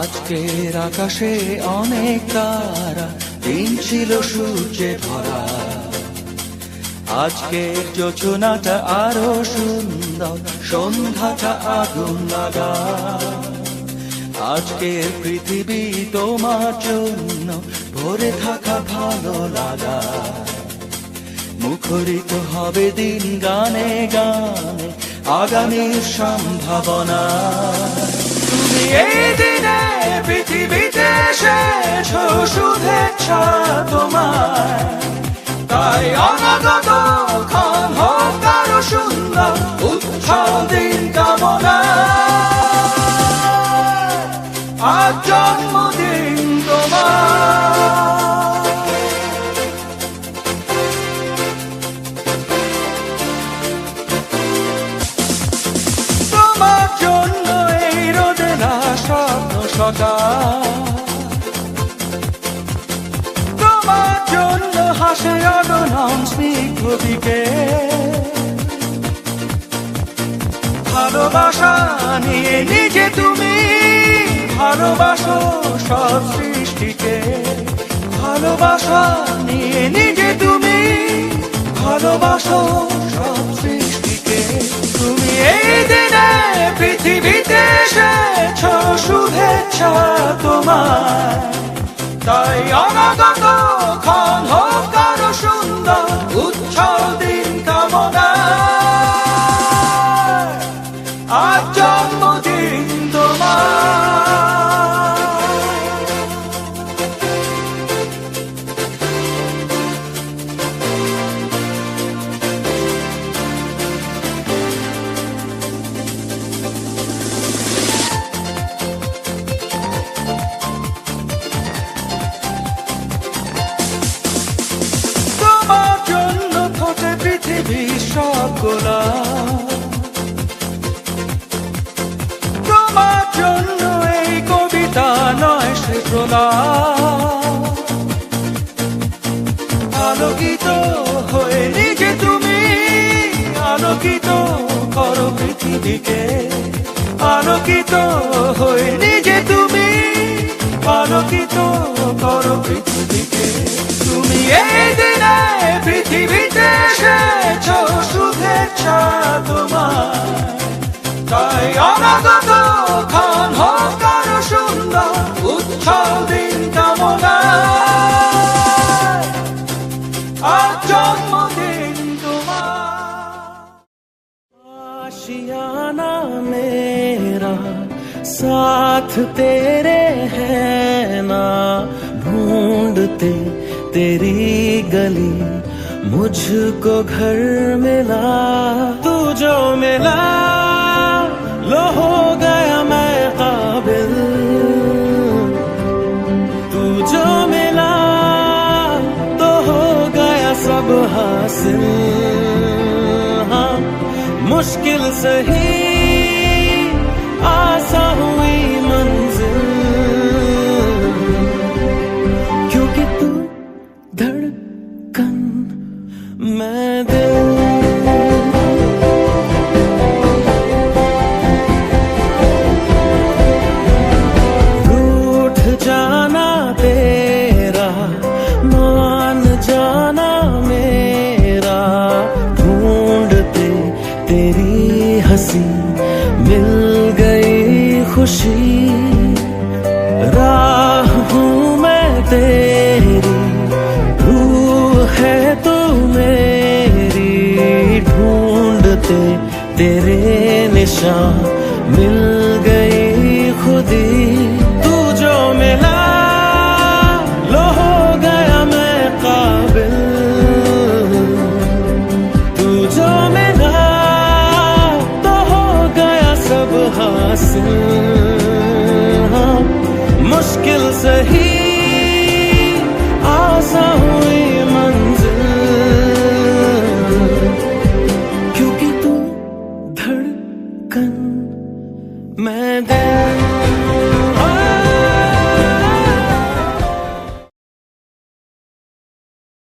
আজকের আকাশে অনেক তারা, দিন ছিল সূর্যে ভরা। আজকের যোজনাটা আরো সুন্দর, সন্ধ্যাটা আগুন লাগা। আজকের পৃথিবী তোমার জন্য ভরে থাকা ভালো লাগা। মুখরিত হবে দিন গানে গানে, আগামীর সম্ভাবনা। তুমি এই দিনে পৃথিবীতে এসেছো, শুভেচ্ছা তোমার। তাই অনাগত ক্ষণ হোক আরো সুন্দর, উৎসব দিন কামনা। আজ জন্মদিন তোমার। তোমার জন্য এই রোদেলা স্বপ্ন সকাল, তোমার জন্য হাসে অগণন স্নিগ্ধ দিকে। ভালোবাসা নিয়ে নিজে তুমি ভালোবাসো সব সৃষ্টিকে। ভালোবাসা নিয়ে নিজে তুমি ভালোবাসো সব সৃষ্টিকে। তুমি এই দিনে পৃথিবীতে এসেছো, শুভেচ্ছা তোমার। তাই অনাগত ক্ষণ হোক আরো সুন্দর, উৎসব দিন কামনা। আজ জন্মদিন তোমার। তোমার জন্য ফোটে পৃথিবীর সব গোলাপ। তোমার জন্য এই কবিতা নয় সে প্রলাপ। আলোকিত হয়ে নিজে তুমি আলোকিত করো পৃথিবীকে। আলোকিত হয়ে নিজে তুমি আলোকিত করো পৃথিবীকে। তুমি এই দিনে পৃথিবীতে এসেছো, শুভেচ্ছা তোমার। তাই অনাগত ক্ষণ হোক আরো সুন্দর, উৎসব দিন কামনা। আজ জন্মদিন তোমার। आशियाना मेरा साथ तेरे है ना, ढूंढते तेरी गली मुझको घर मिला। तू जो मिला लो हो गया मैं काबिल। तू जो मिला तो हो गया सब हासिल। हाँ मुश्किल सही आसा हुई मंजिल, क्योंकि तू धड़कन मैं दिल। रूठ जाना तेरा मान जाना मेरा, ढूंढते तेरी हंसी मिल गई खुशी। राह हूँ मैं तेरी, रूह है तू मेरी, ढूंढते तेरे निशान मिल गई खुदी। तू जो मिला लो हो गया मैं काबिल। तू जो मिला तो हो गया सब हासिल। हाँ मुश्किल सही आसा हुई मंजिल, क्योंकि तू धड़कन मैं दिन